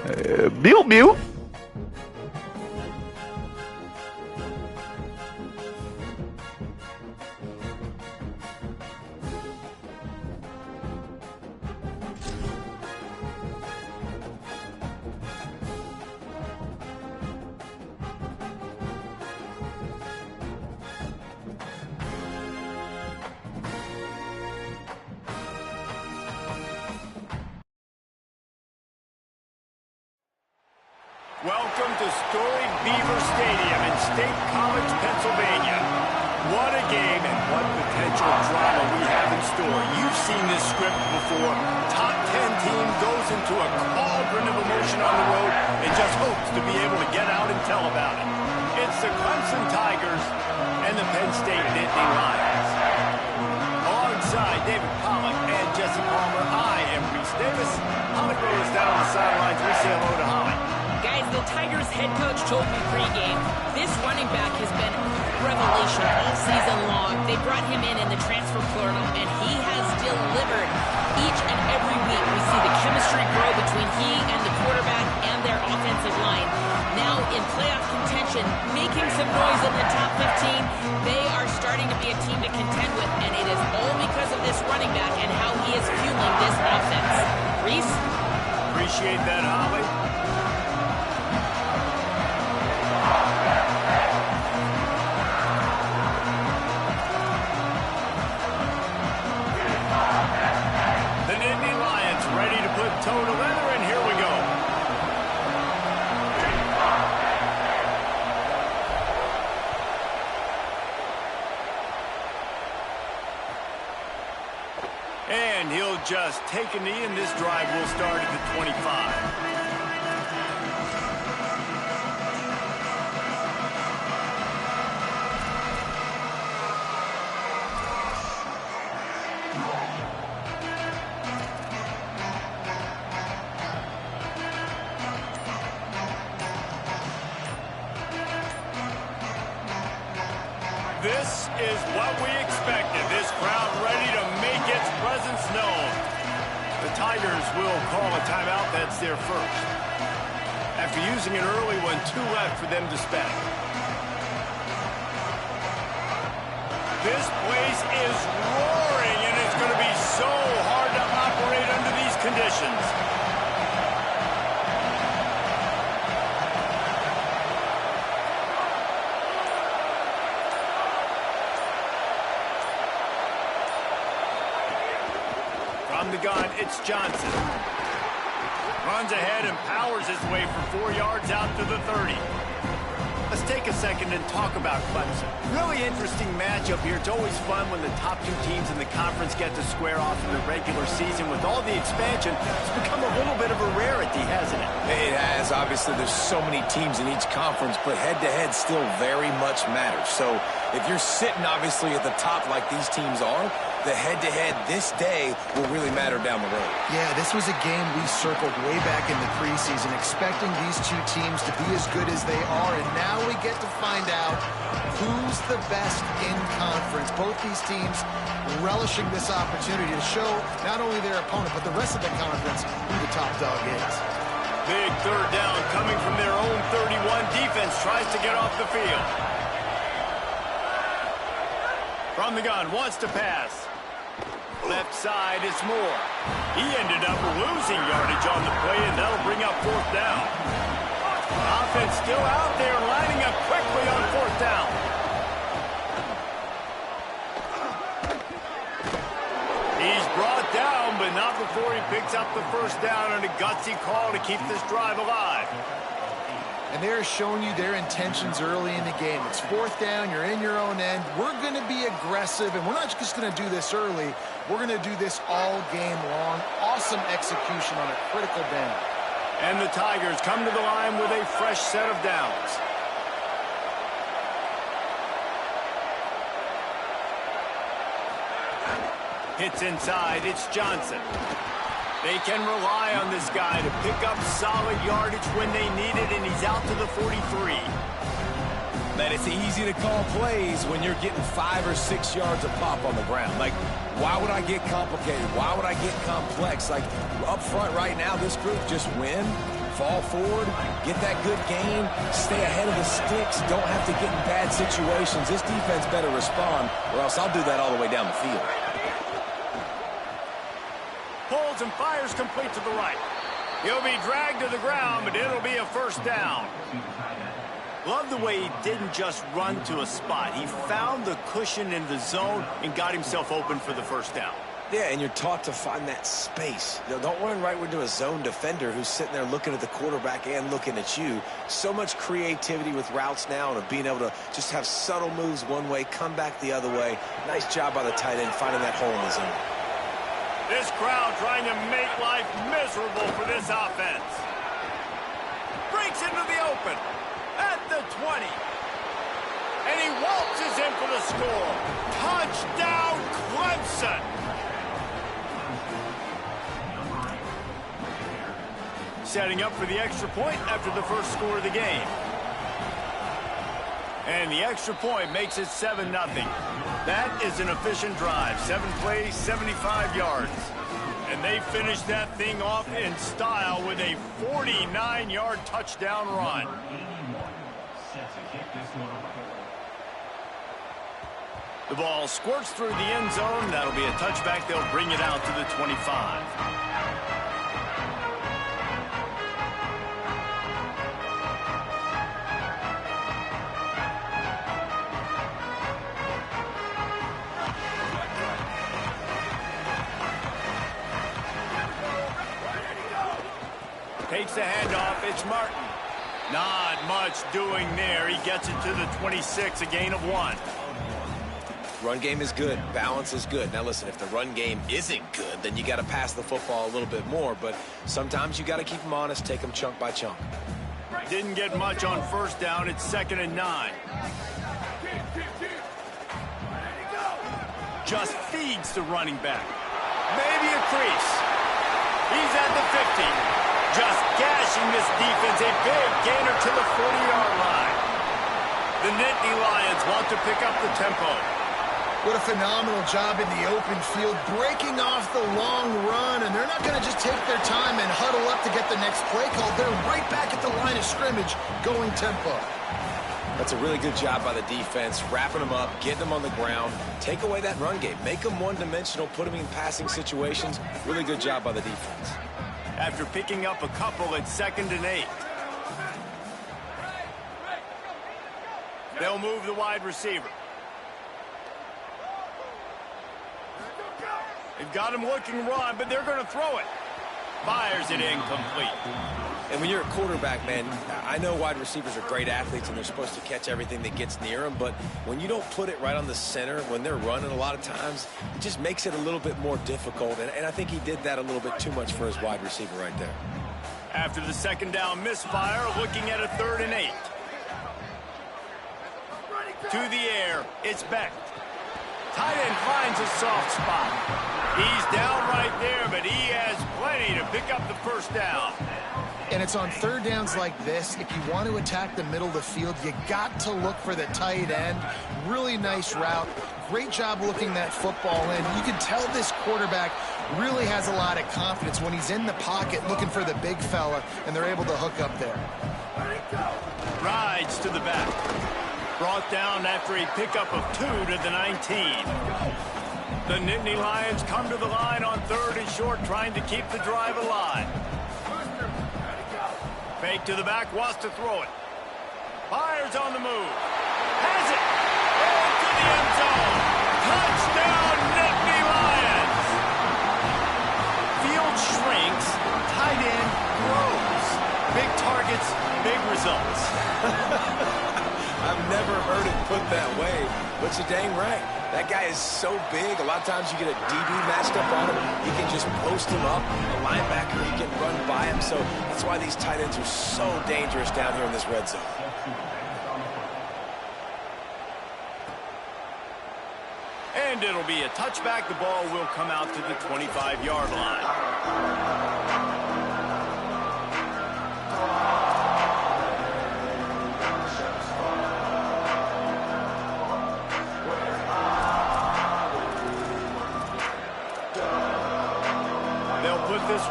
Mew mew. Welcome to storied Beaver Stadium in State College, Pennsylvania. What a game and what potential drama we have in store. You've seen this script before. Top 10 team goes into a cauldron of emotion on the road and just hopes to be able to get out and tell about it. It's the Clemson Tigers and the Penn State Nittany Lions. Alongside David Pollack and Jesse Palmer, I am Reese Davis. Holly Rose down on the sidelines. We say hello to Holly. Guys, the Tigers head coach told me pregame, this running back has been revelation all season long. They brought him in the transfer portal, and he has delivered. Each and every week, we see the chemistry grow between he and the quarterback and their offensive line. Now, in playoff contention, making some noise in the top 15, they are starting to be a team to contend with, and it is all because of this running back and how he is fueling this offense. Reese? Appreciate that, Holly. Toe to leather, and here we go. And he'll just take a knee, and this drive will start at the 25. This is what we expected. This crowd ready to make its presence known. The Tigers will call a timeout. That's their first. After using an early one, 2 left for them to spend. This place is roaring, and it's going to be so hard to operate under these conditions. From the gun, it's Johnson. Runs ahead and powers his way for 4 yards out to the 30. Let's take a second and talk about Clemson. Really interesting matchup here. It's always fun when the top 2 teams in the conference get to square off in the regular season. With all the expansion, it's become a little bit of a rarity, hasn't it? It has. Obviously, there's so many teams in each conference, but head-to-head still very much matters. So if you're sitting, obviously, at the top like these teams are, the head-to-head this day will really matter down the road. Yeah, this was a game we circled way back in the preseason, expecting these 2 teams to be as good as they are, and now we get to find out who's the best in conference. Both these teams relishing this opportunity to show not only their opponent, but the rest of the conference who the top dog is. Big third down coming from their own 31. Defense tries to get off the field. From the gun, wants to pass. Left side, it's Moore. He ended up losing yardage on the play, and that'll bring up 4th down. Offense still out there, lining up quickly on 4th down. He's brought down, but not before he picks up the 1st down on a gutsy call to keep this drive alive. And they're showing you their intentions early in the game. It's 4th down, you're in your own end. We're going to be aggressive, and we're not just going to do this early. We're going to do this all game long. Awesome execution on a critical down. And the Tigers come to the line with a fresh set of downs. Hits inside, it's Johnson. They can rely on this guy to pick up solid yardage when they need it, and he's out to the 43. Man, it's easy to call plays when you're getting 5 or 6 yards a pop on the ground. Like, Why would I get complicated? Why would I get complex? Like, up front right now, this group just win, fall forward, get that good gain, stay ahead of the sticks, don't have to get in bad situations. This defense better respond, or else I'll do that all the way down the field. Pulls and fires complete to the right. He'll be dragged to the ground, but it'll be a first down. Love the way he didn't just run to a spot. He found the cushion in the zone and got himself open for the first down. Yeah, and you're taught to find that space. You know, don't run right into a zone defender who's sitting there looking at the quarterback and looking at you. So much creativity with routes now and of being able to just have subtle moves one way, come back the other way. Nice job by the tight end finding that hole in the zone. This crowd trying to make life miserable for this offense. Breaks into the open at the 20. And he waltzes in for the score. Touchdown, Clemson. Setting up for the extra point after the first score of the game. And the extra point makes it 7-0. That is an efficient drive. 7 plays, 75 yards. And they finished that thing off in style with a 49-yard touchdown run. The ball squirts through the end zone. That'll be a touchback. They'll bring it out to the 25. Takes the handoff. It's Martin. Not much doing there. He gets it to the 26, a gain of 1. Run game is good. Balance is good. Now, listen, if the run game isn't good, then you got to pass the football a little bit more. But sometimes you got to keep them honest, take them chunk by chunk. Didn't get much on first down. It's 2nd and 9. Just feeds the running back. Maybe a crease. He's at the 50. Just gashing this defense, a big gainer to the 40-yard line. The Nittany Lions want to pick up the tempo. What a phenomenal job in the open field, breaking off the long run, and they're not going to just take their time and huddle up to get the next play call. They're right back at the line of scrimmage, going tempo. That's a really good job by the defense, wrapping them up, getting them on the ground, take away that run game, make them one-dimensional, put them in passing situations. Really good job by the defense. After picking up a couple at 2nd and 8. They'll move the wide receiver. They've got him looking run, but they're going to throw it. Fires it incomplete. And when you're a quarterback, man, I know wide receivers are great athletes and they're supposed to catch everything that gets near them, but when you don't put it right on the center, when they're running a lot of times, it just makes it a little bit more difficult. And I think he did that a little bit too much for his wide receiver right there. After the 2nd down misfire, looking at a 3rd and 8. To the air, it's Beck. Tight end finds a soft spot. He's down right there, but he has plenty to pick up the first down. And it's on 3rd downs like this, if you want to attack the middle of the field, you got to look for the tight end. Really nice route. Great job looking that football in. You can tell this quarterback really has a lot of confidence when he's in the pocket looking for the big fella, and they're able to hook up there. Rides to the back. Brought down after a pickup of 2 to the 19. The Nittany Lions come to the line on 3rd and short, trying to keep the drive alive. Fake to the back, wants to throw it. Fires on the move. Has it. Into the end zone. Touchdown, Nittany Lions. Field shrinks. Tight end grows. Big targets, big results. I've never heard it put that way, but you're dang right. That guy is so big. A lot of times you get a DB matched up on him. You can just post him up. A linebacker, he can run by him. So that's why these tight ends are so dangerous down here in this red zone. And it'll be a touchback. The ball will come out to the 25-yard line.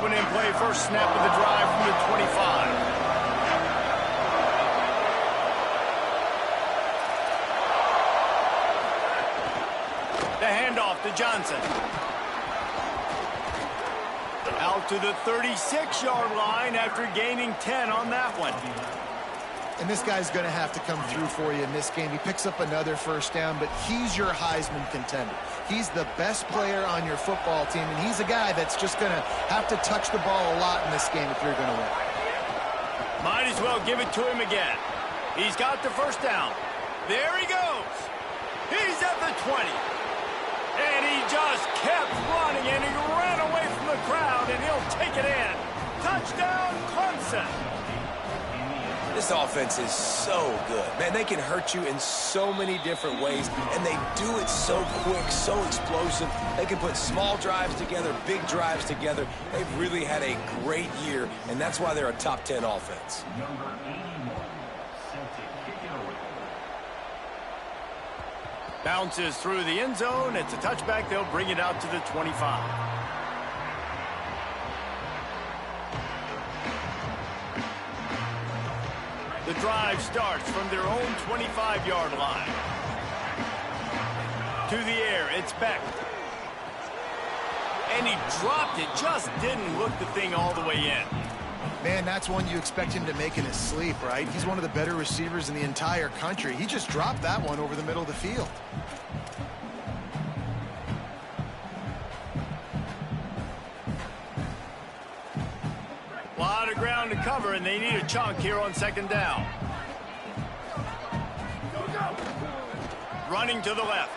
one in play, first snap of the drive from the 25. The handoff to Johnson. Out to the 36-yard line after gaining 10 on that one. And this guy's going to have to come through for you in this game. He picks up another first down, but he's your Heisman contender. He's the best player on your football team, and he's a guy that's just going to have to touch the ball a lot in this game if you're going to win. Might as well give it to him again. He's got the first down. There he goes. He's at the 20. And he just kept running, and he ran away from the crowd, and he'll take it in. Touchdown, Clemson. This offense is so good. Man, they can hurt you in so many different ways, and they do it so quick, so explosive. They can put small drives together, big drives together. They've really had a great year, and that's why they're a top 10 offense. Bounces through the end zone. It's a touchback. They'll bring it out to the 25. The drive starts from their own 25-yard line. To the air, it's Beck. And he dropped it, just didn't look the thing all the way in. Man, that's one you expect him to make in his sleep, right? He's one of the better receivers in the entire country. He just dropped that one over the middle of the field. A lot of ground to cover, and they need a chunk here on second down. Running to the left.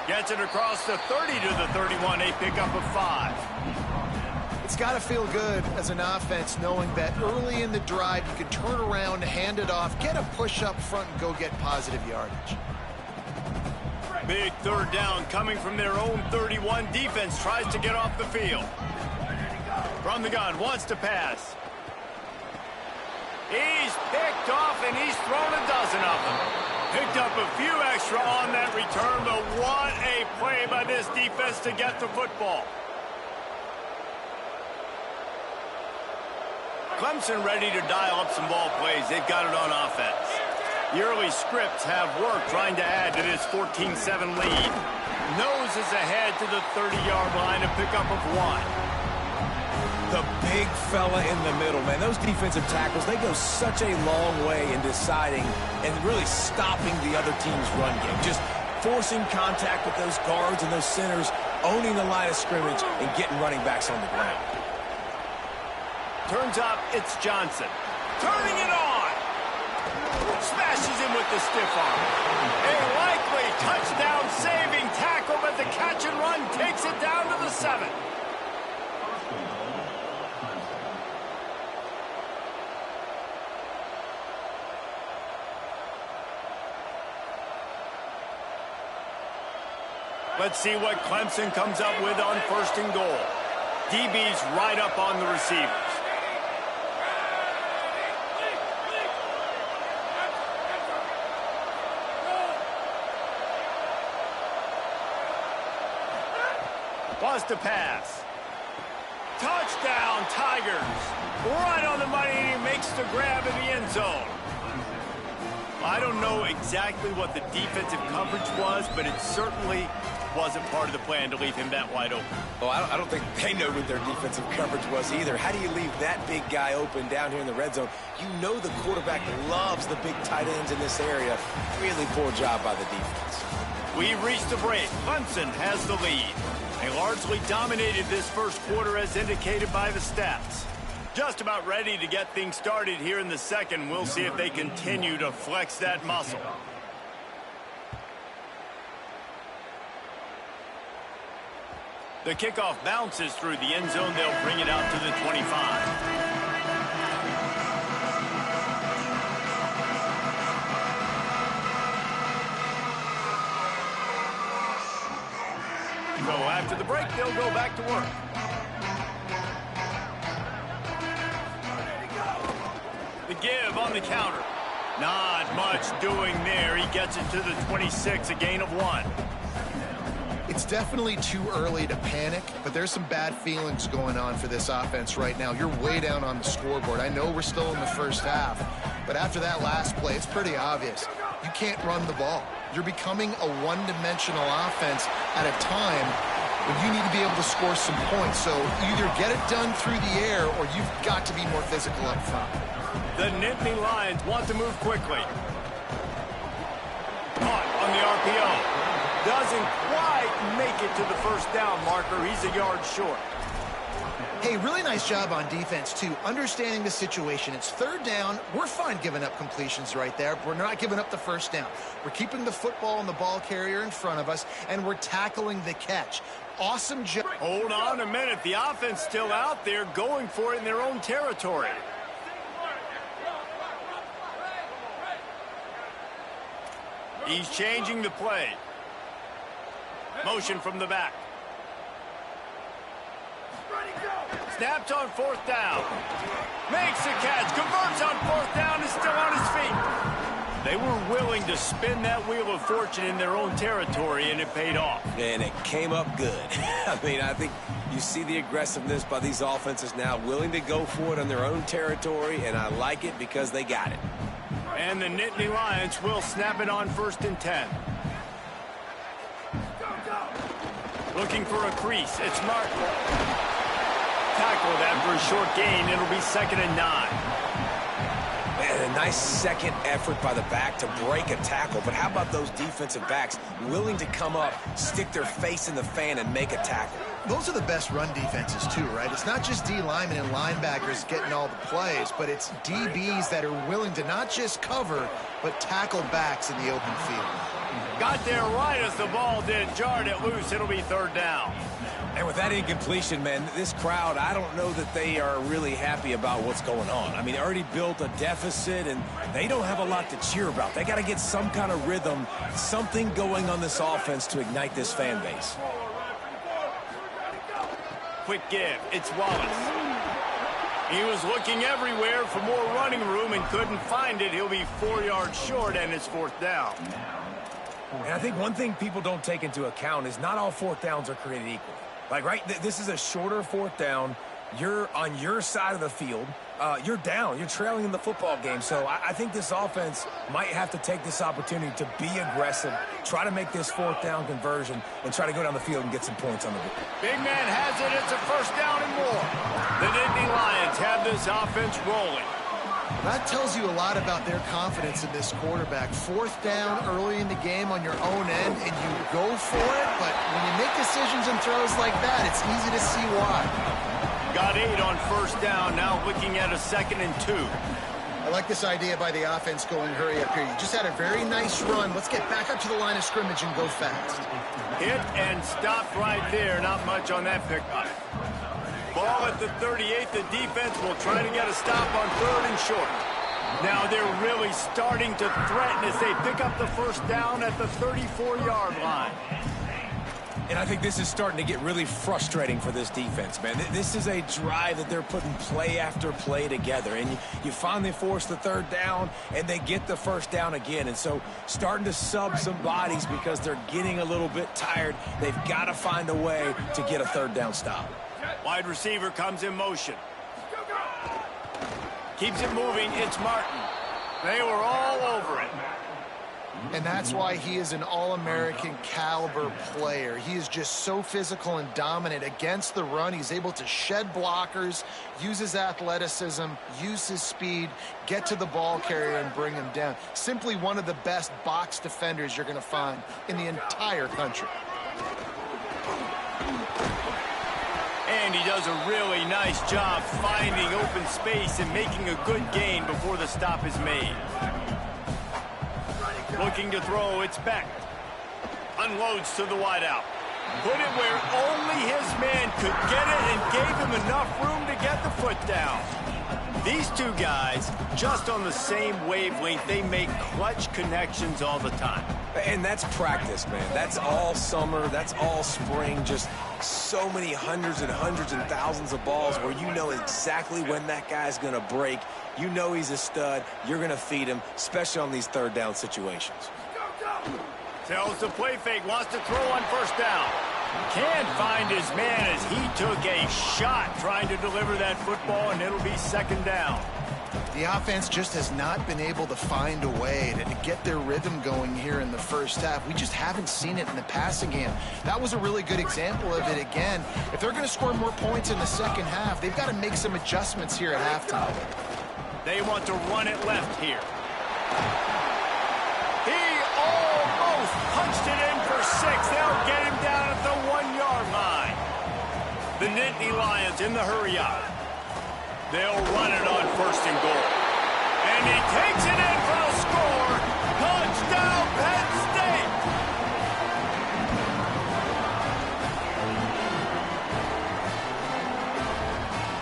Gets it across the 30 to the 31, a pickup of 5. It's got to feel good as an offense knowing that early in the drive you can turn around, hand it off, get a push up front, and go get positive yardage. Big third down coming from their own 31. Defense tries to get off the field. From the gun, wants to pass. He's picked off, and he's thrown a dozen of them. Picked up a few extra on that return, but what a play by this defense to get the football. Clemson ready to dial up some ball plays. They've got it on offense. The early scripts have worked trying to add to this 14-7 lead. Nose is ahead to the 30-yard line, a pickup of 1. The big fella in the middle, man. Those defensive tackles, they go such a long way in deciding and really stopping the other team's run game. Just forcing contact with those guards and those centers, owning the line of scrimmage, and getting running backs on the ground. Turns up, it's Johnson. Turning it on. Smashes him with the stiff arm. A likely touchdown-saving tackle, but the catch and run takes it down to the 7. Let's see what Clemson comes up with on first and goal. DB's right up on the receivers. Wants to pass. Touchdown, Tigers. Right on the money, and he makes the grab in the end zone. I don't know exactly what the defensive coverage was, but it certainly wasn't part of the plan to leave him that wide open. Oh, I don't think they know what their defensive coverage was either. How do you leave that big guy open down here in the red zone? You know the quarterback loves the big tight ends in this area. Really poor job by the defense. We reached the break. Clemson has the lead. They largely dominated this first quarter as indicated by the stats. Just about ready to get things started here in the second. We'll see if they continue to flex that muscle. The kickoff bounces through the end zone. They'll bring it out to the 25. So after the break, they'll go back to work. The give on the counter. Not much doing there. He gets it to the 26, a gain of 1. It's definitely too early to panic, but there's some bad feelings going on for this offense right now. You're way down on the scoreboard. I know we're still in the first half, but after that last play, it's pretty obvious. You can't run the ball. You're becoming a one-dimensional offense at a time when you need to be able to score some points. So either get it done through the air or you've got to be more physical up front. The Nittany Lions want to move quickly. Caught on the RPO. Doesn't quite make it to the first down marker. He's a yard short. Hey, really nice job on defense, too. Understanding the situation. It's third down. We're fine giving up completions right there. We're not giving up the first down. We're keeping the football and the ball carrier in front of us, and we're tackling the catch. Awesome job. Hold on a minute. The offense still out there going for it in their own territory. He's changing the play. Motion from the back. Snapped on fourth down. Makes the catch. Converts on fourth down. Is still on his feet. They were willing to spin that wheel of fortune in their own territory, and it paid off. And it came up good. I mean, I think you see the aggressiveness by these offenses now, willing to go for it on their own territory, and I like it because they got it. And the Nittany Lions will snap it on 1st and 10. Looking for a crease. It's Martin. Tackled after a short gain. It'll be 2nd and 9. Man, a nice second effort by the back to break a tackle. But how about those defensive backs willing to come up, stick their face in the fan, and make a tackle? Those are the best run defenses, too, right? It's not just D linemen and linebackers getting all the plays, but it's DBs that are willing to not just cover, but tackle backs in the open field. Got there right as the ball did. Jarred it loose. It'll be 3rd down. And with that incompletion, man, this crowd, I don't know that they are really happy about what's going on. I mean, they already built a deficit, and they don't have a lot to cheer about. They got to get some kind of rhythm, something going on this offense to ignite this fan base. Quick give. It's Wallace. He was looking everywhere for more running room and couldn't find it. He'll be 4 yards short, and it's 4th down. And I think one thing people don't take into account is not all 4th downs are created equally. Like, right, this is a shorter 4th down. You're on your side of the field. You're down. You're trailing in the football game. So I think this offense might have to take this opportunity to be aggressive, try to make this 4th down conversion, and try to go down the field and get some points on the board. Big man has it. It's a 1st down and more. The Nittany Lions have this offense rolling. That tells you a lot about their confidence in this quarterback. 4th down early in the game on your own end, and you go for it, but when you make decisions and throws like that, it's easy to see why. Got 8 on 1st down, now looking at a 2nd and 2. I like this idea by the offense going hurry up here. You just had a very nice run. Let's get back up to the line of scrimmage and go fast. Hit and stopped right there. Not much on that pickup. Ball at the 38. The defense will try to get a stop on 3rd and short. Now they're really starting to threaten as they pick up the 1st down at the 34-yard line. And I think this is starting to get really frustrating for this defense, man. This is a drive that they're putting play after play together. And you finally force the 3rd down, and they get the 1st down again. And so starting to sub some bodies because they're getting a little bit tired. They've got to find a way to get a 3rd down stop. Wide receiver comes in motion. Keeps it moving. It's Martin. They were all over it. And that's why he is an All-American caliber player. He is just so physical and dominant against the run. He's able to shed blockers, use his athleticism, use his speed, get to the ball carrier and bring him down. Simply one of the best box defenders you're going to find in the entire country. And he does a really nice job finding open space and making a good gain before the stop is made. Looking to throw, it's Beck. Unloads to the wideout. Put it where only his man could get it and gave him enough room to get the foot down. These two guys, just on the same wavelength, they make clutch connections all the time. And that's practice, man. That's all summer. That's all spring. Just so many hundreds and thousands of balls where you know exactly when that guy's going to break. You know he's a stud. You're going to feed him, especially on these 3rd down situations. Tells the play fake, wants to throw on first down. Can't find his man as he took a shot trying to deliver that football, and it'll be second down. The offense just has not been able to find a way to get their rhythm going here in the first half. We just haven't seen it in the passing game. That was a really good example of it again. If they're going to score more points in the second half, they've got to make some adjustments here at halftime. They want to run it left here. He almost punched it in for 6. They'll get him down at the 1-yard line. The Nittany Lions in the hurry-up. They'll run it on first and goal. And he takes it in for a score. Touchdown, Penn State!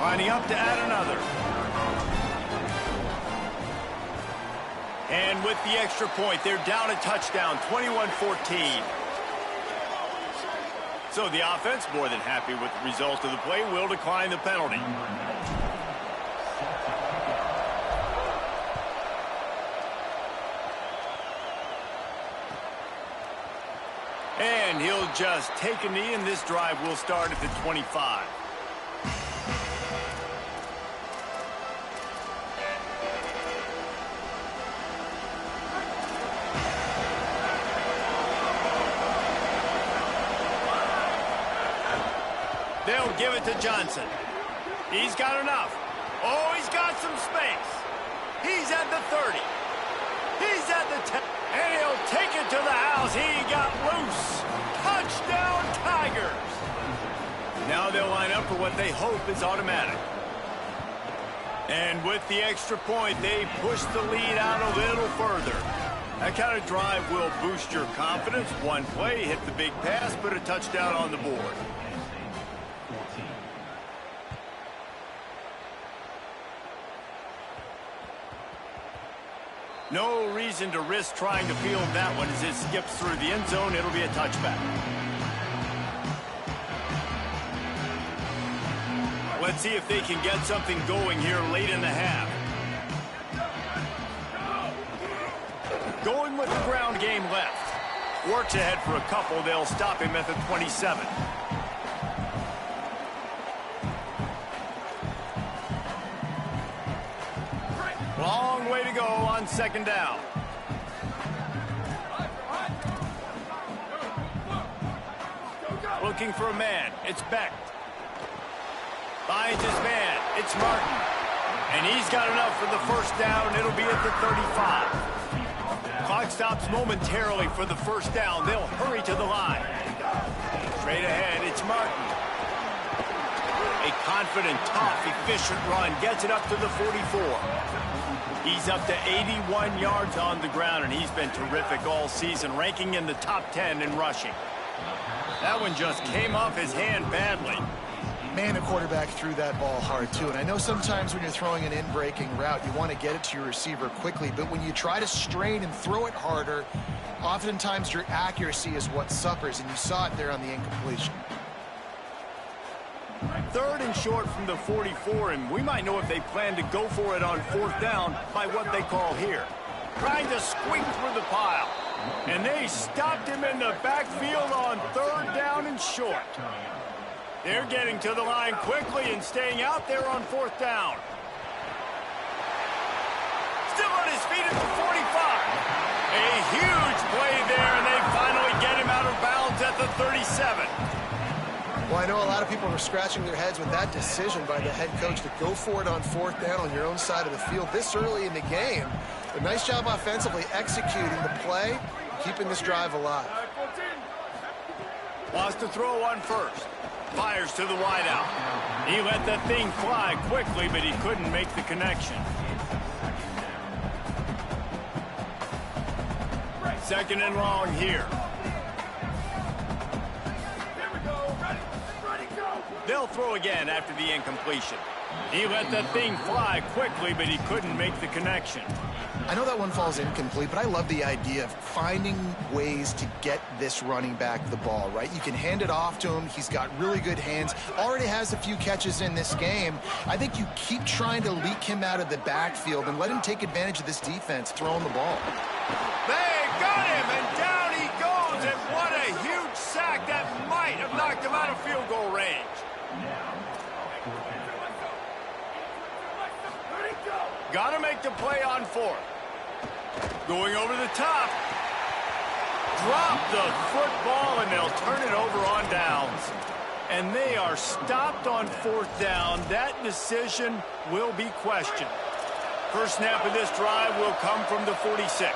Lining up to add another. And with the extra point, they're down a touchdown, 21-14. So the offense, more than happy with the result of the play, will decline the penalty. And he'll just take a knee, and this drive will start at the 25. They'll give it to Johnson. He's got enough. Oh, he's got some space. He's at the 30. He's at the 10. And he'll take it to the house. He got loose. Touchdown, Tigers. Now they'll line up for what they hope is automatic. And with the extra point, they push the lead out a little further. That kind of drive will boost your confidence. One play, hit the big pass, put a touchdown on the board. No reason to risk trying to field that one as it skips through the end zone. It'll be a touchback. Let's see if they can get something going here late in the half. Going with the ground game left. Works ahead for a couple. They'll stop him at the 27. Long way to go on second down. Looking for a man. It's Beck. Finds his man. It's Martin. And he's got enough for the first down. It'll be at the 35. Clock stops momentarily for the first down. They'll hurry to the line. Straight ahead, it's Martin. A confident, tough, efficient run. Gets it up to the 44. He's up to 81 yards on the ground, and he's been terrific all season, ranking in the top 10 in rushing. That one just came off his hand badly. Man, the quarterback threw that ball hard, too. And I know sometimes when you're throwing an in-breaking route, you want to get it to your receiver quickly. But when you try to strain and throw it harder, oftentimes your accuracy is what suffers, and you saw it there on the incompletion. Third and short from the 44, and we might know if they plan to go for it on fourth down by what they call here. Trying to squeak through the pile. And they stopped him in the backfield on third down and short. They're getting to the line quickly and staying out there on fourth down. Still on his feet at the 45. A huge play there, and they finally get him out of bounds at the 37. Well, I know a lot of people were scratching their heads with that decision by the head coach to go for it on fourth down on your own side of the field this early in the game. But nice job offensively executing the play, keeping this drive alive. Wants to throw on first. Fires to the wideout. He let that thing fly quickly, but he couldn't make the connection. Second and long here. They'll throw again after the incompletion. He let that thing fly quickly, but he couldn't make the connection. I know that one falls incomplete, but I love the idea of finding ways to get this running back the ball, right? You can hand it off to him. He's got really good hands. Already has a few catches in this game. I think you keep trying to leak him out of the backfield and let him take advantage of this defense throwing the ball. They got him, and down he goes. Got to make the play on fourth. Going over the top. Drop the football, and they'll turn it over on downs. And they are stopped on fourth down. That decision will be questioned. First snap of this drive will come from the 46.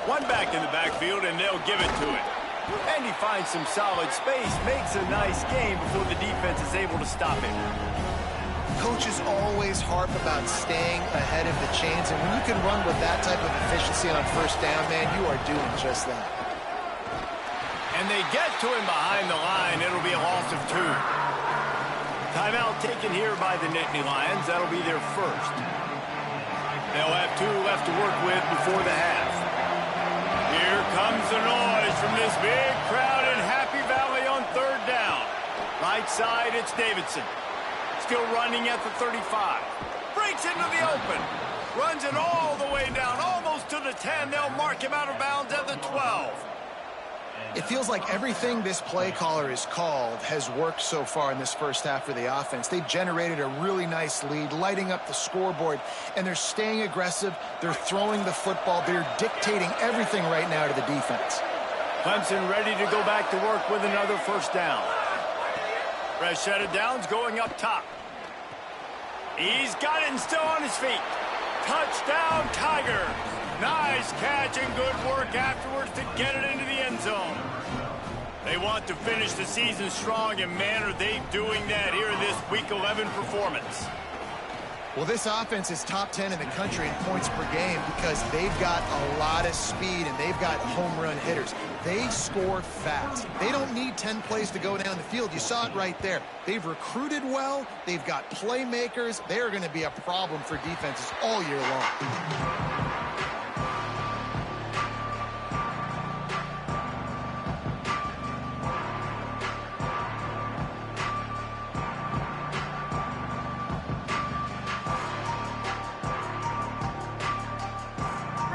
One back in the backfield, and they'll give it to him. And he finds some solid space, makes a nice game before the defense is able to stop him. Coaches always harp about staying ahead of the chains, and when you can run with that type of efficiency on first down, man, you are doing just that. And they get to him behind the line. It'll be a loss of 2. Timeout taken here by the Nittany Lions. That'll be their first. They'll have 2 left to work with before the half. Here comes the noise from this big crowd in Happy Valley on third down. Right side, it's Davidson. Still running at the 35. Breaks into the open. Runs it all the way down, almost to the 10. They'll mark him out of bounds at the 12. It feels like everything this play caller has called has worked so far in this first half for the offense. They've generated a really nice lead, lighting up the scoreboard, and they're staying aggressive. They're throwing the football. They're dictating everything right now to the defense. Clemson ready to go back to work with another first down. Fresh set of downs going up top. He's got it and still on his feet. Touchdown, Tigers. Nice catch and good work afterwards to get it into the end zone. They want to finish the season strong, and man, are they doing that here in this Week 11 performance. Well, this offense is top 10 in the country in points per game because they've got a lot of speed and they've got home run hitters. They score fast. They don't need 10 plays to go down the field. You saw it right there. They've recruited well. They've got playmakers. They are going to be a problem for defenses all year long.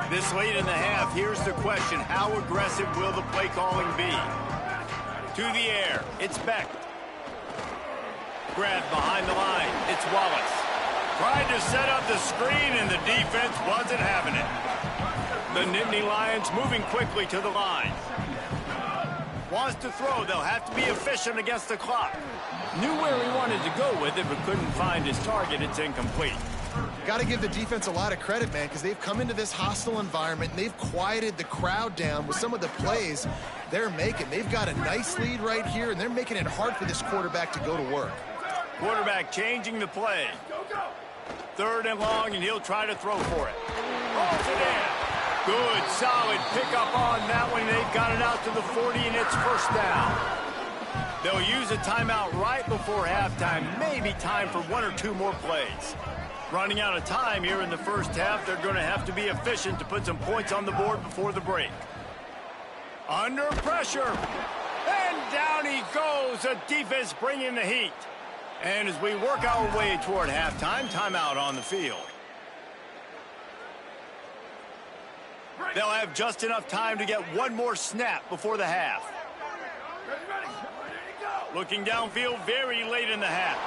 This late in the half, here's the question. How aggressive will the play calling be? To the air, it's Beck. Grabbed behind the line, it's Wallace. Tried to set up the screen, and the defense wasn't having it. The Nittany Lions moving quickly to the line. Wants to throw, they'll have to be efficient against the clock. Knew where he wanted to go with it, but couldn't find his target. It's incomplete. Got to give the defense a lot of credit, man, because they've come into this hostile environment, and they've quieted the crowd down with some of the plays they're making. They've got a nice lead right here, and they're making it hard for this quarterback to go to work. Quarterback changing the play. Third and long, and he'll try to throw for it. Rolls it in. Good, solid pickup on that one. They've got it out to the 40, and it's first down. They'll use a timeout right before halftime. Maybe time for 1 or 2 more plays. Running out of time here in the first half. They're going to have to be efficient to put some points on the board before the break. Under pressure. And down he goes. The defense bringing the heat. And as we work our way toward halftime, timeout on the field. They'll have just enough time to get 1 more snap before the half. Looking downfield very late in the half.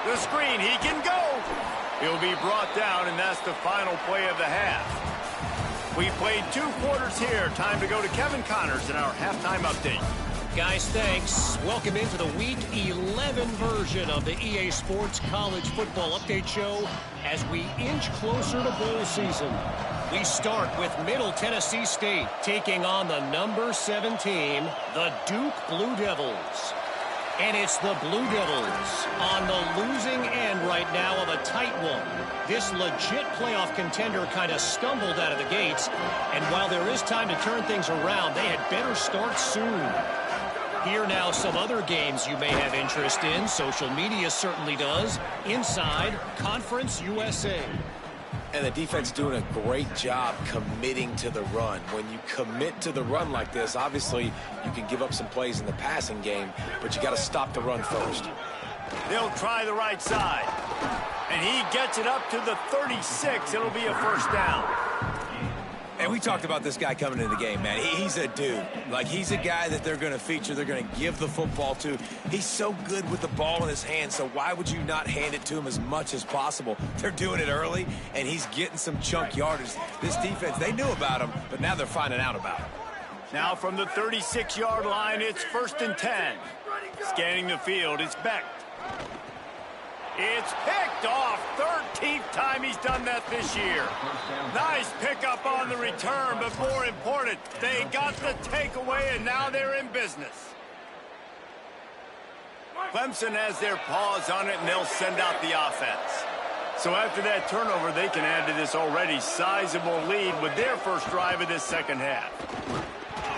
The screen, he can go. He'll be brought down, and that's the final play of the half. We played 2 quarters here. Time to go to Kevin Connors in our halftime update. Guys, thanks. Welcome into the Week 11 version of the EA Sports College Football Update Show as we inch closer to bowl season. We start with Middle Tennessee State taking on the number 17, the Duke Blue Devils. And it's the Blue Devils on the losing end right now of a tight one. This legit playoff contender kind of stumbled out of the gates. And while there is time to turn things around, they had better start soon. Here now some other games you may have interest in. Social media certainly does. Inside Conference USA. And the defense doing a great job committing to the run. When you commit to the run like this, obviously you can give up some plays in the passing game, but you got to stop the run first. They'll try the right side. And he gets it up to the 36. It'll be a first down. And we talked about this guy coming into the game, man. He's a dude. Like, he's a guy that they're going to feature, they're going to give the football to. He's so good with the ball in his hand, so why would you not hand it to him as much as possible? They're doing it early, and he's getting some chunk yardage. This defense, they knew about him, but now they're finding out about him. Now from the 36-yard line, it's 1st and 10. Scanning the field, it's Beck. It's picked off. 13th time he's done that this year. Nice pickup on the return, but more important, they got the takeaway, and now they're in business. Clemson has their paws on it, and they'll send out the offense. So after that turnover, they can add to this already sizable lead with their first drive of this second half.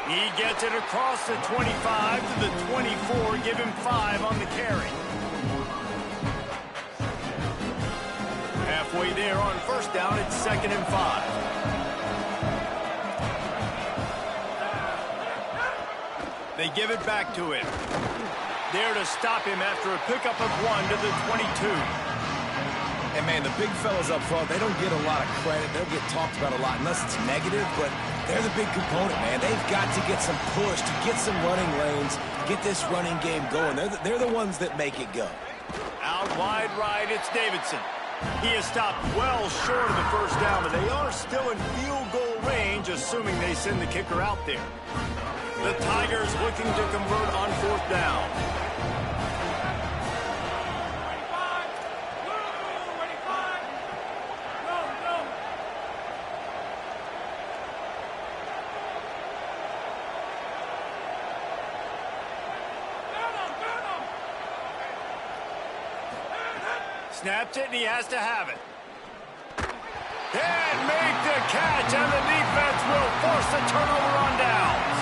He gets it across the 25 to the 24, give him 5 on the carry. Halfway there on 1st down, it's 2nd and 5. They give it back to him. There to stop him after a pickup of 1 to the 22. And, man, the big fellas up front, they don't get a lot of credit. They'll get talked about a lot unless it's negative, but they're the big component, man. They've got to get some push, to get some running lanes, get this running game going. They're the ones that make it go. Out wide right, it's Davidson. He is stopped well short of the 1st down, but they are still in field goal range, assuming they send the kicker out there. The Tigers looking to convert on 4th down. Snaps it, and he has to have it. And make the catch, and the defense will force the turnover on downs.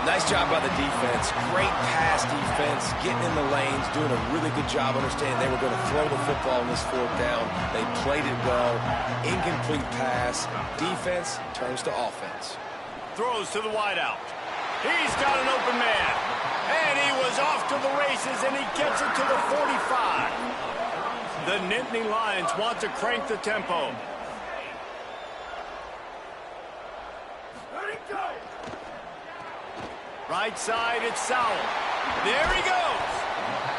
Nice job by the defense. Great pass defense, getting in the lanes, doing a really good job understanding they were going to throw the football in this 4th down. They played it well. Incomplete pass. Defense turns to offense. Throws to the wideout. He's got an open man. And he was off to the races, and he gets it to the 45. The Nittany Lions want to crank the tempo. Right side, it's Sowell. There he goes.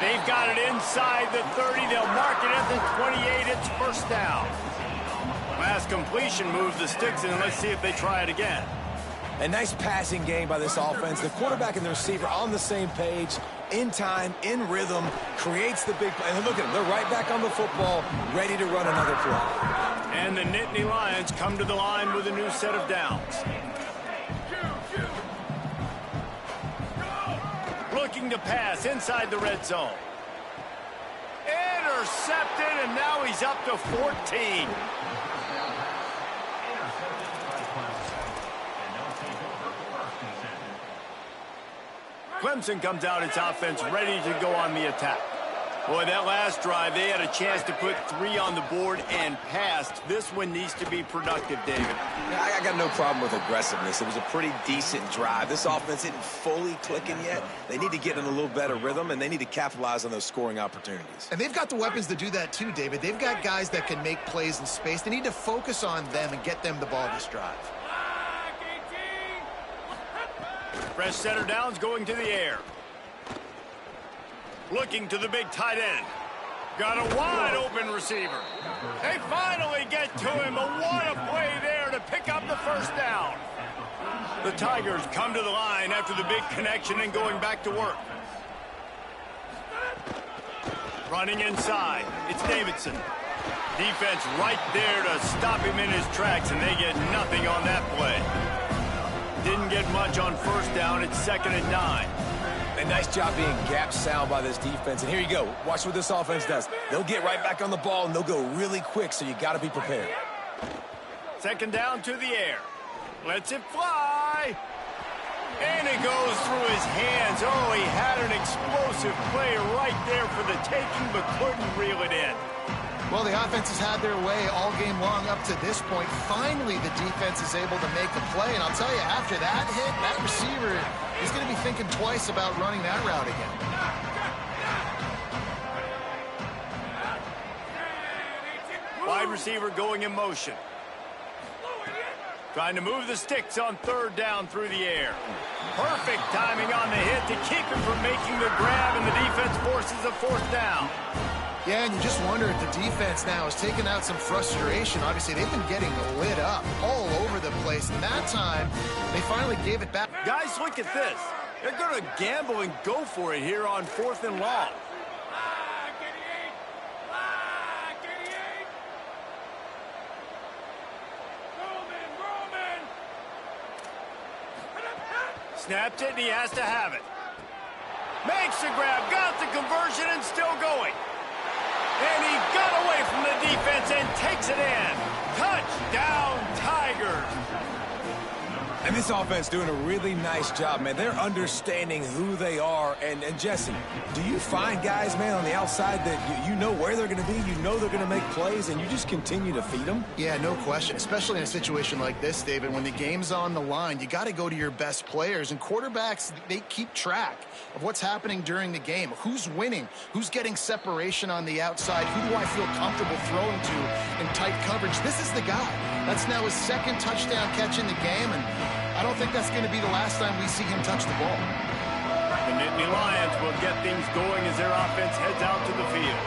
They've got it inside the 30. They'll mark it at the 28. It's 1st down. Last completion moves the sticks in. Let's see if they try it again. A nice passing game by this offense. The quarterback and the receiver on the same page, in time, in rhythm, creates the big play. And look at them. They're right back on the football, ready to run another play. And the Nittany Lions come to the line with a new set of downs. Looking to pass inside the red zone. Intercepted, and now he's up to 14. Clemson comes out its offense ready to go on the attack. Boy, that last drive, they had a chance to put 3 on the board and passed. This one needs to be productive, David. I got no problem with aggressiveness. It was a pretty decent drive. This offense isn't fully clicking yet. They need to get in a little better rhythm, and they need to capitalize on those scoring opportunities. And they've got the weapons to do that too, David. They've got guys that can make plays in space. They need to focus on them and get them the ball this drive. Fresh center downs going to the air. Looking to the big tight end. Got a wide open receiver. They finally get to him, but what a play there to pick up the 1st down. The Tigers come to the line after the big connection and going back to work. Running inside, it's Davidson. Defense right there to stop him in his tracks, and they get nothing on that play. Didn't get much on 1st down. It's 2nd and 9. A nice job being gap sound by this defense. And here you go. Watch what this offense does. They'll get right back on the ball, and they'll go really quick, so you got to be prepared. 2nd down to the air. Lets it fly. And it goes through his hands. Oh, he had an explosive play right there for the taking, but couldn't reel it in. Well, the offense has had their way all game long up to this point. Finally, the defense is able to make a play. And I'll tell you, after that hit, that receiver is going to be thinking twice about running that route again. Wide receiver going in motion. Trying to move the sticks on third down through the air. Perfect timing on the hit to keep him from making the grab, and the defense forces a fourth down. Yeah, and you just wonder if the defense now has taken out some frustration. Obviously, they've been getting lit up all over the place, and that time, they finally gave it back. Guys, look at this. They're going to gamble and go for it here on 4th and long. Snapped it, and he has to have it. Makes the grab, got the conversion, and still going. And he got away from the defense and takes it in. Touchdown, Tigers. And this offense doing a really nice job, man. They're understanding who they are. And Jesse, do you find guys, man, on the outside that you know where they're going to be, you know they're going to make plays, and you just continue to feed them? Yeah, no question, especially in a situation like this, David. When the game's on the line, you got to go to your best players. And quarterbacks, they keep track of what's happening during the game. Who's winning? Who's getting separation on the outside? Who do I feel comfortable throwing to in tight coverage? This is the guy. That's now his second touchdown catch in the game, and I don't think that's going to be the last time we see him touch the ball. The Nittany Lions will get things going as their offense heads out to the field.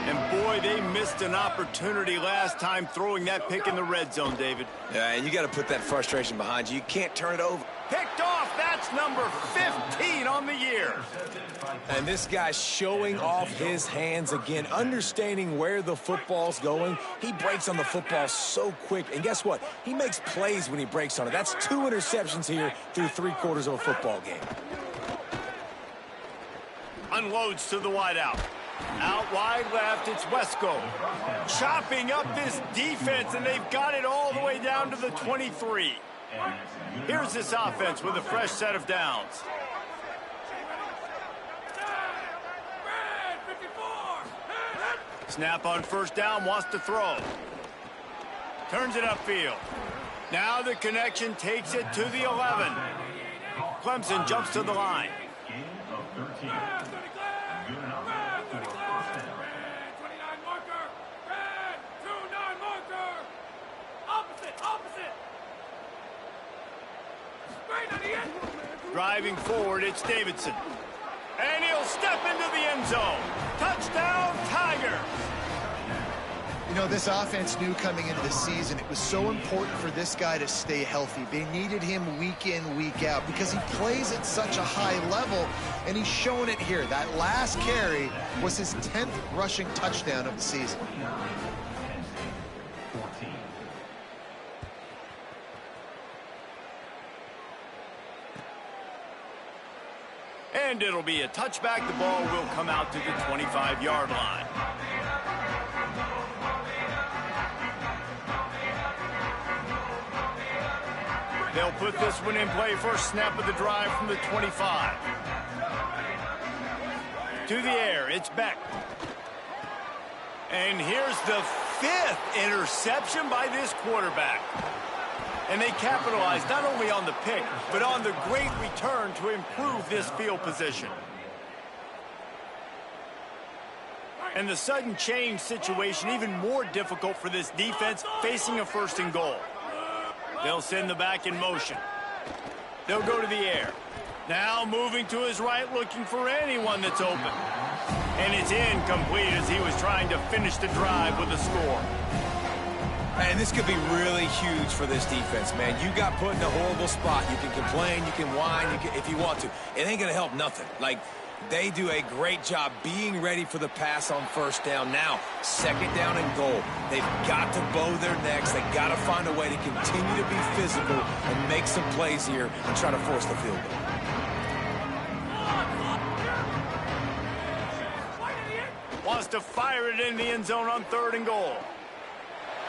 And boy, they missed an opportunity last time throwing that pick in the red zone, David. Yeah, and you got to put that frustration behind you. You can't turn it over. Picked off. That's number 15 on the year. And this guy's showing off his hands again, understanding where the football's going. He breaks on the football so quick. And guess what? He makes plays when he breaks on it. That's 2 interceptions here through 3/4 of a football game. Unloads to the wideout. Out wide left, it's Wesco. Chopping up this defense, and they've got it all the way down to the 23. Here's this offense with a fresh set of downs. Snap on first down, wants to throw. Turns it upfield. Now the connection takes it to the 11. Clemson jumps to the line. Driving forward, it's Davidson. And he'll step into the end zone. Touchdown, Tigers! You know, this offense knew coming into the season it was so important for this guy to stay healthy. They needed him week in, week out because he plays at such a high level, and he's shown it here. That last carry was his 10th rushing touchdown of the season. And it'll be a touchback. The ball will come out to the 25-yard line. They'll put this one in play. First snap of the drive from the 25. To the air, it's Beck. And here's the 5th interception by this quarterback. And they capitalized not only on the pick, but on the great return to improve this field position. And the sudden change situation even more difficult for this defense facing a 1st and goal. They'll send the back in motion. They'll go to the air. Now moving to his right, looking for anyone that's open. And it's incomplete as he was trying to finish the drive with a score. And this could be really huge for this defense, man. You got put in a horrible spot. You can complain, you can whine, if you want to. It ain't going to help nothing. Like, they do a great job being ready for the pass on first down. Now, 2nd down and goal. They've got to bow their necks. They've got to find a way to continue to be physical and make some plays here and try to force the field goal. Wants to fire it in the end zone on 3rd and goal.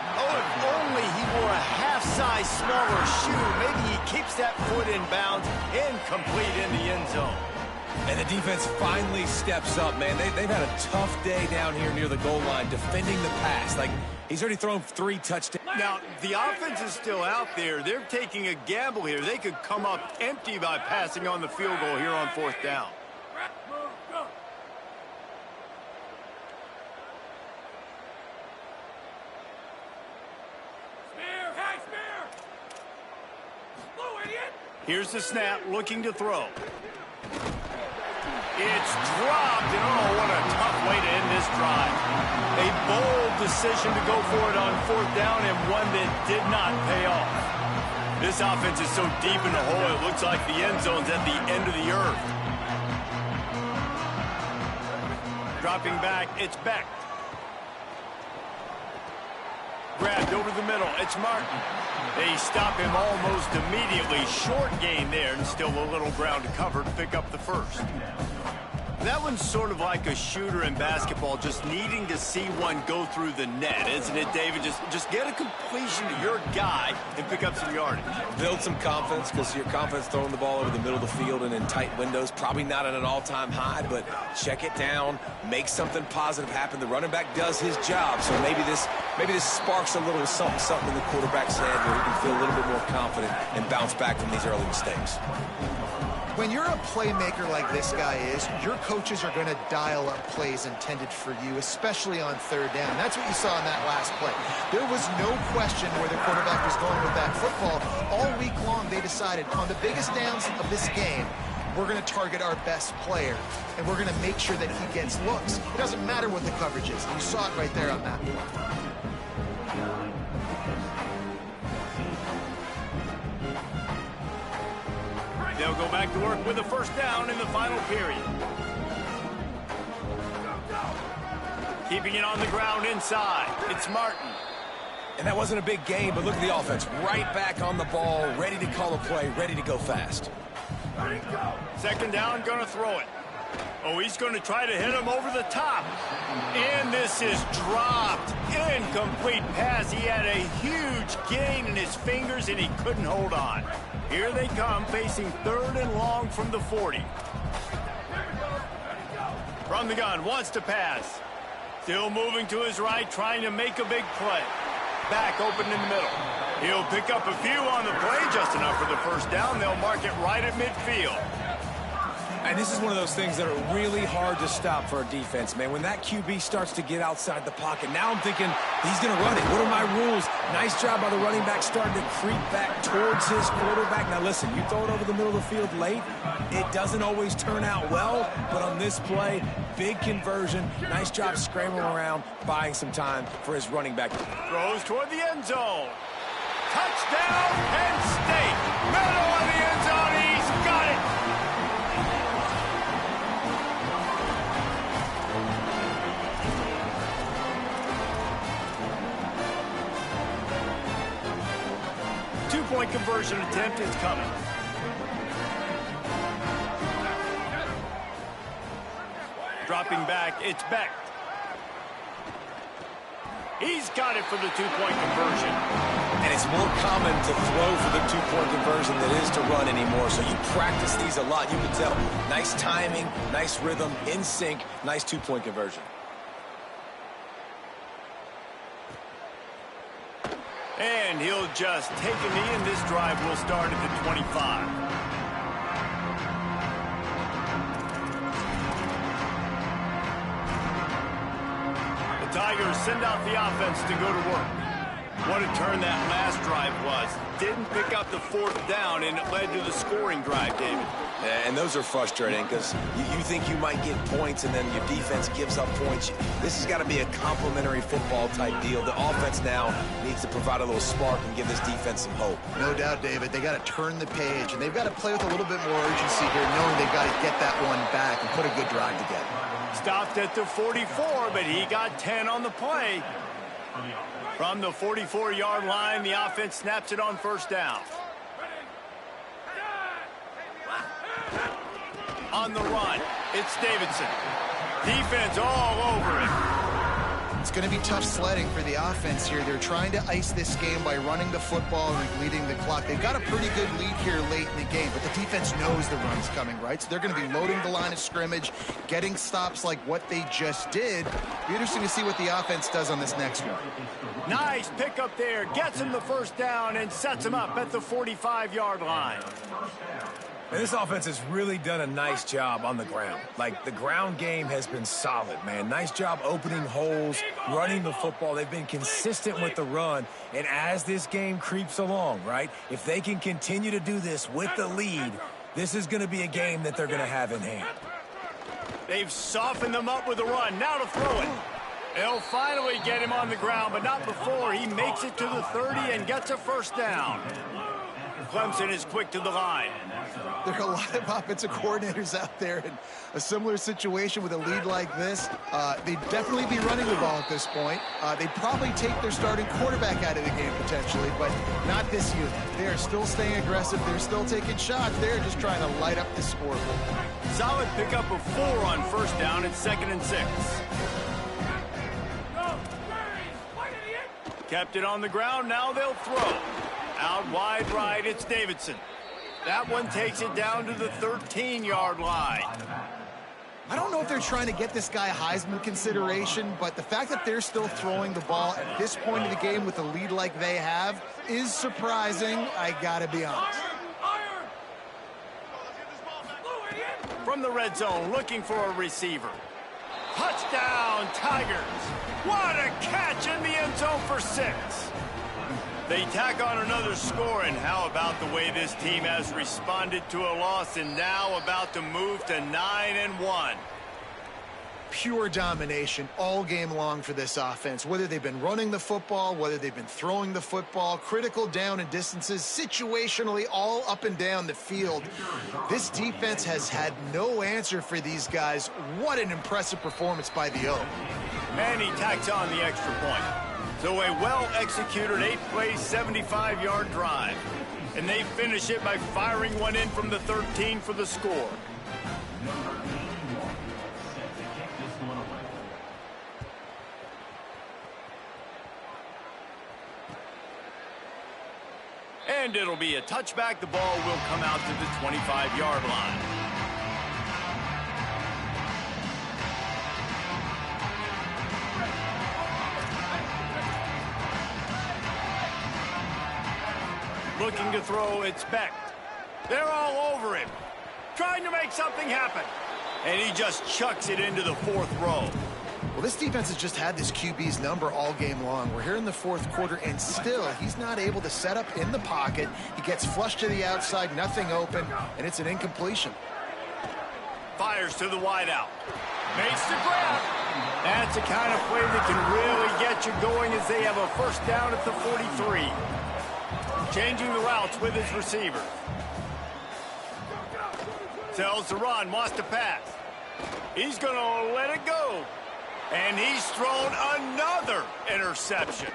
Oh, if only he wore a half-size smaller shoe. Maybe he keeps that foot in bounds, incomplete in the end zone. And the defense finally steps up, man. They've had a tough day down here near the goal line defending the pass. Like, he's already thrown 3 touchdowns. Now, the offense is still out there. They're taking a gamble here. They could come up empty by passing on the field goal here on 4th down. Here's the snap, looking to throw. It's dropped, and oh, what a tough way to end this drive. A bold decision to go for it on 4th down, and one that did not pay off. This offense is so deep in the hole, it looks like the end zone's at the end of the earth. Dropping back, it's Beck. Grabbed over the middle, it's Martin. They stop him almost immediately. Short gain there, and still a little ground to cover to pick up the first. That one's sort of like a shooter in basketball, just needing to see one go through the net, isn't it, David? Just get a completion to your guy and pick up some yardage. Build some confidence, because your confidence throwing the ball over the middle of the field and in tight windows, probably not at an all-time high, but check it down, make something positive happen. The running back does his job, so maybe this sparks a little something in the quarterback's head where he can feel a little bit more confident and bounce back from these early mistakes. When you're a playmaker like this guy is, your coaches are going to dial up plays intended for you, especially on 3rd down. That's what you saw in that last play. There was no question where the quarterback was going with that football. All week long, they decided on the biggest downs of this game, we're going to target our best player, and we're going to make sure that he gets looks. It doesn't matter what the coverage is. You saw it right there on that one. They'll go back to work with a 1st down in the final period. Keeping it on the ground inside. It's Martin. And that wasn't a big gain, but look at the offense. Right back on the ball, ready to call a play, ready to go fast. 2nd down, going to throw it. Oh, he's going to try to hit him over the top. And this is dropped. Incomplete pass. He had a huge gain in his fingers, and he couldn't hold on. Here they come, facing 3rd and long from the 40. From the gun, wants to pass. Still moving to his right, trying to make a big play. Back open in the middle. He'll pick up a few on the play, just enough for the 1st down. They'll mark it right at midfield. And this is one of those things that are really hard to stop for a defense, man. When that QB starts to get outside the pocket, now I'm thinking he's going to run it. What are my rules? Nice job by the running back starting to creep back towards his quarterback. Now listen, you throw it over the middle of the field late, it doesn't always turn out well, but on this play, big conversion. Nice job scrambling around, buying some time for his running back. Throws toward the end zone. Touchdown, Penn State. Middle of the end zone, he's got it. Two-point conversion attempt is coming. Dropping back, it's Beck. He's got it for the 2-point conversion. And it's more common to throw for the 2-point conversion than it is to run anymore. So you practice these a lot. You can tell. Nice timing, nice rhythm, in sync, nice 2-point conversion. And he'll just take a knee, and this drive will start at the 25. The Tigers send out the offense to go to work. What a turn that last drive was. Didn't pick up the 4th down, and it led to the scoring drive, David. And those are frustrating because you think you might get points and then your defense gives up points. This has got to be a complementary football type deal. The offense now needs to provide a little spark and give this defense some hope. No doubt, David. They got to turn the page, and they've got to play with a little bit more urgency here, knowing they've got to get that one back and put a good drive together. Stopped at the 44, but he got 10 on the play. From the 44-yard line, the offense snaps it on 1st down. On the run, it's Davidson. Defense all over it. It's going to be tough sledding for the offense here. They're trying to ice this game by running the football and leading the clock. They've got a pretty good lead here late in the game, but the defense knows the run's coming, right? So they're going to be loading the line of scrimmage, getting stops like what they just did. Be interesting to see what the offense does on this next one. Nice pickup there. Gets him the 1st down and sets him up at the 45-yard line. And this offense has really done a nice job on the ground. Like, the ground game has been solid, man. Nice job opening holes, running the football. They've been consistent with the run. And as this game creeps along, right, if they can continue to do this with the lead, this is going to be a game that they're going to have in hand. They've softened them up with a run. Now to throw it. They'll finally get him on the ground, but not before he makes it to the 30 and gets a first down. Clemson is quick to the line. There are a lot of offensive coordinators out there in a similar situation with a lead like this. They'd definitely be running the ball at this point. They'd probably take their starting quarterback out of the game potentially, but not this unit. They are still staying aggressive. They're still taking shots. They're just trying to light up the scoreboard. Solid pickup of 4 on first down at 2nd and 6. Kept it on the ground. Now they'll throw. Out wide right, it's Davidson. That one takes it down to the 13-yard line. I don't know if they're trying to get this guy Heisman consideration, but the fact that they're still throwing the ball at this point of the game with a lead like they have is surprising, I gotta be honest. From the red zone, looking for a receiver. Touchdown, Tigers! What a catch in the end zone for 6. They tack on another score, and how about the way this team has responded to a loss and now about to move to 9-1. Pure domination all game long for this offense. Whether they've been running the football, whether they've been throwing the football, critical down and distances, situationally all up and down the field. This defense has had no answer for these guys. What an impressive performance by the O. And he tacks on the extra point. So a well-executed 8-play, 75-yard drive. And they finish it by firing one in from the 13 for the score. And it'll be a touchback. The ball will come out to the 25-yard line. Looking to throw, it's Beck. They're all over him, trying to make something happen. And he just chucks it into the 4th row. Well, this defense has just had this QB's number all game long. We're here in the 4th quarter, and still, he's not able to set up in the pocket. He gets flushed to the outside, nothing open, and it's an incompletion. Fires to the wideout. Makes the grab. That's the kind of play that can really get you going as they have a first down at the 43. Changing the routes with his receiver. Tells to run, wants to pass. He's going to let it go. And he's thrown another interception.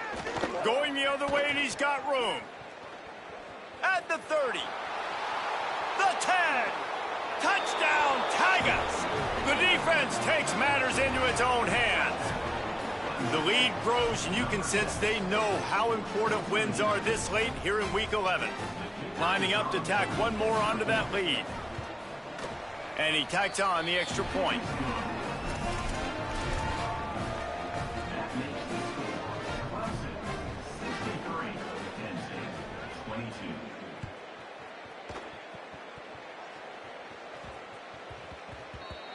Going the other way, and he's got room. At the 30. The 10. Touchdown, Tigers. The defense takes matters into its own hands. The lead grows, and you can sense they know how important wins are this late here in Week 11. Lining up to tack one more onto that lead. And he tacks on the extra point.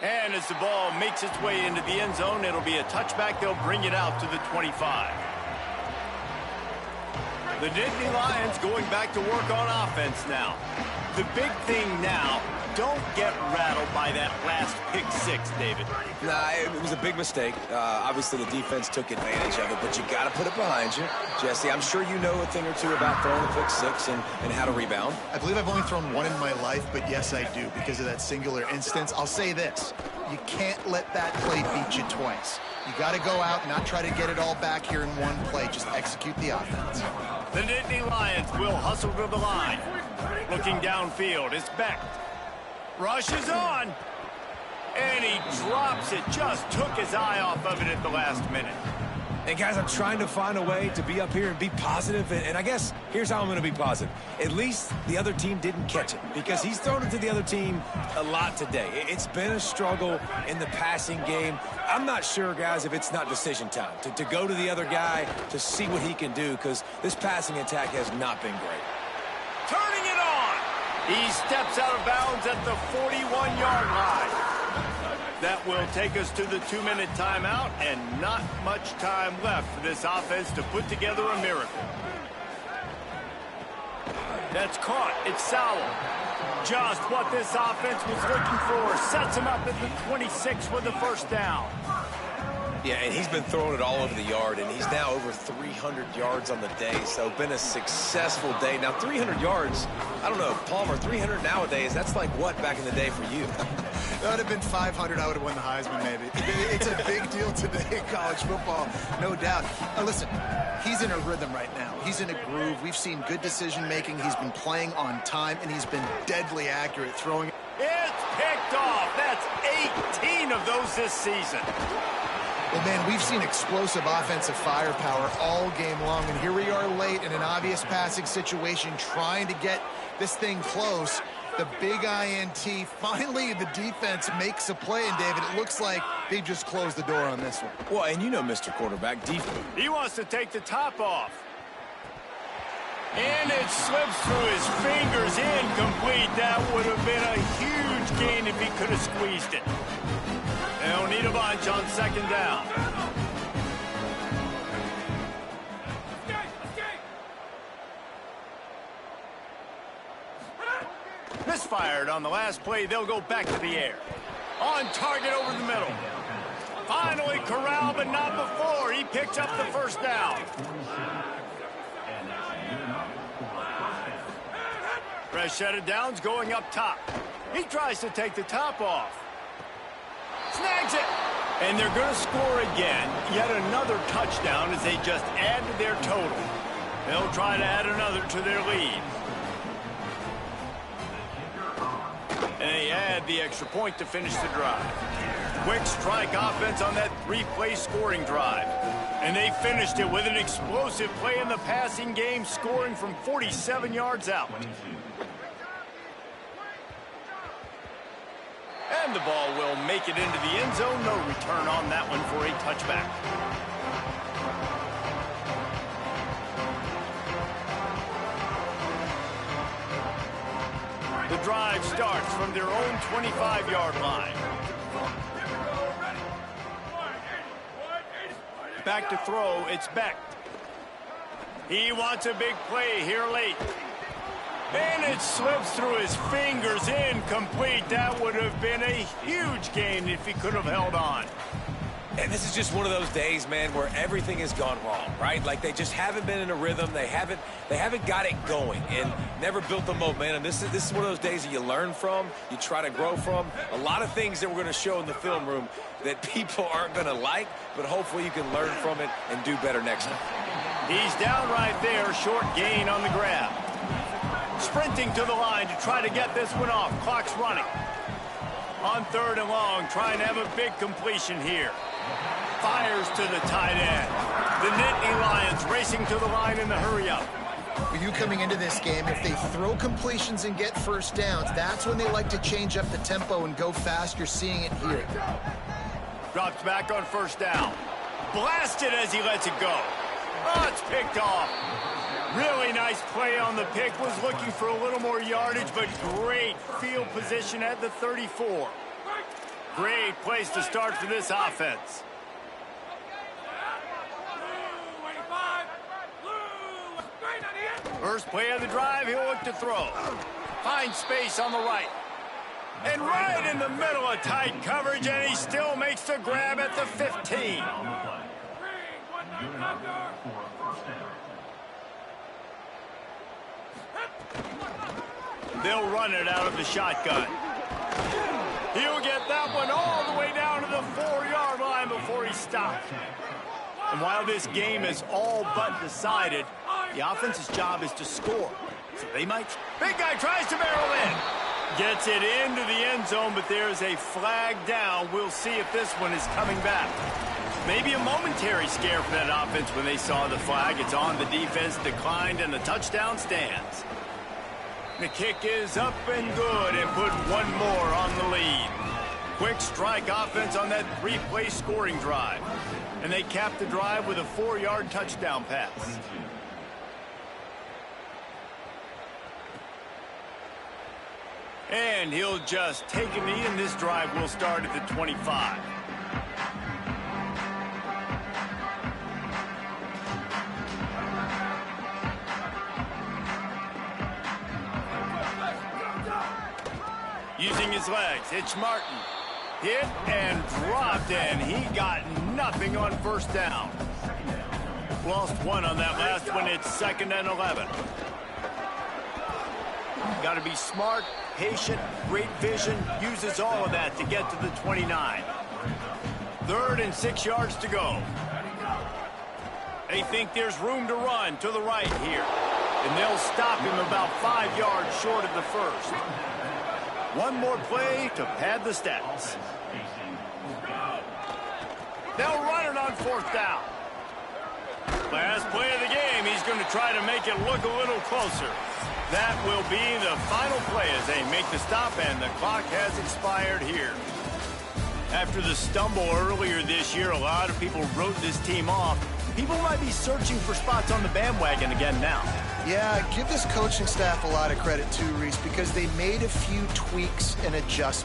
And as the ball makes its way into the end zone, it'll be a touchback. They'll bring it out to the 25. The Nittany Lions going back to work on offense now. The big thing now, don't get rattled by that last pick 6, David. Nah, it was a big mistake. Obviously, the defense took advantage of it, but you got to put it behind you. Jesse, I'm sure you know a thing or two about throwing a pick 6 and how to rebound. I believe I've only thrown one in my life, but yes, I do, because of that singular instance. I'll say this. You can't let that play beat you twice. You got to go out and not try to get it all back here in one play. Just execute the offense. The Nittany Lions will hustle to the line. Looking downfield, it's Beck. Rushes on. And he drops it. Just took his eye off of it at the last minute. And guys, I'm trying to find a way to be up here and be positive, and I guess here's how I'm going to be positive. At least the other team didn't catch it, because he's thrown it to the other team a lot today. It's been a struggle in the passing game. I'm not sure, guys, if it's not decision time to go to the other guy to see what he can do, because this passing attack has not been great. Turning it on. He steps out of bounds at the 41-yard line. That will take us to the 2-minute timeout, and not much time left for this offense to put together a miracle. That's caught. It's Sowell. Just what this offense was looking for. Sets him up at the 26 with the first down. Yeah, and he's been throwing it all over the yard, and he's now over 300 yards on the day, so been a successful day. Now, 300 yards, I don't know, Palmer, 300 nowadays, that's like what back in the day for you? That would have been 500. I would have won the Heisman, maybe. It's a big deal today in college football, no doubt. Listen, he's in a rhythm right now. He's in a groove. We've seen good decision-making. He's been playing on time, and he's been deadly accurate throwing. It's picked off. That's 18 of those this season. Well, man, we've seen explosive offensive firepower all game long, and here we are late in an obvious passing situation trying to get this thing close. The big INT, finally the defense makes a play, and David, it looks like they just closed the door on this one. Well, and you know Mr. Quarterback, defense. He wants to take the top off. And it slips through his fingers, incomplete. That would have been a huge gain if he could have squeezed it. They'll need a bunch on second down. Misfired on the last play. They'll go back to the air. On target over the middle. Finally corralled, but not before. He picks up the first down. Fresh set of downs going up top. He tries to take the top off. Snags it. And they're going to score again. Yet another touchdown as they just add to their total. They'll try to add another to their lead. And they add the extra point to finish the drive. Quick strike offense on that 3-play scoring drive. And they finished it with an explosive play in the passing game, scoring from 47 yards out. And the ball will make it into the end zone. No return on that one for a touchback. The drive starts from their own 25-yard line. Back to throw, it's Beck. He wants a big play here late. And it slips through his fingers, incomplete. That would have been a huge gain if he could have held on. And this is just one of those days, man, where everything has gone wrong, right? Like they just haven't been in a rhythm. They haven't got it going and never built the momentum. This is one of those days that you learn from, you try to grow from. A lot of things that we're going to show in the film room that people aren't going to like, but hopefully you can learn from it and do better next time. He's down right there, short gain on the grab. Sprinting to the line to try to get this one off. Clock's running. On third and long, trying to have a big completion here. Fires to the tight end. The Nittany Lions racing to the line in the hurry-up. For you coming into this game, if they throw completions and get first downs, that's when they like to change up the tempo and go fast. You're seeing it here. Drops back on first down. Blasted as he lets it go. Oh, it's picked off. Really nice play on the pick. Was looking for a little more yardage, but great field position at the 34. Great place to start for this offense. First play of the drive, he'll look to throw. Finds space on the right. And right in the middle of tight coverage, and he still makes the grab at the 15. They'll run it out of the shotgun. He'll get that one all the way down to the 4-yard line before he stops. And while this game is all but decided, the offense's job is to score. So they might... Big guy tries to barrel in. Gets it into the end zone, but there's a flag down. We'll see if this one is coming back. Maybe a momentary scare for that offense when they saw the flag. It's on, the defense declined, and the touchdown stands. The kick is up and good, and put one more on the lead. Quick strike offense on that 3-play scoring drive. And they cap the drive with a 4-yard touchdown pass. And he'll just take a knee, and this drive will start at the 25. Using his legs, it's Martin. Hit and dropped, and he got nothing on first down. Lost one on that last one. It's 2nd and 11. Got to be smart, patient, great vision. Uses all of that to get to the 29. 3rd and 6 yards to go. They think there's room to run to the right here. And they'll stop him about 5 yards short of the first. One more play to pad the stats. They'll run it on 4th down. Last play of the game, he's going to try to make it look a little closer. That will be the final play as they make the stop, and the clock has expired here. After the stumble earlier this year, a lot of people wrote this team off. People might be searching for spots on the bandwagon again now. Yeah, give this coaching staff a lot of credit too, Reese, because they made a few tweaks and adjustments.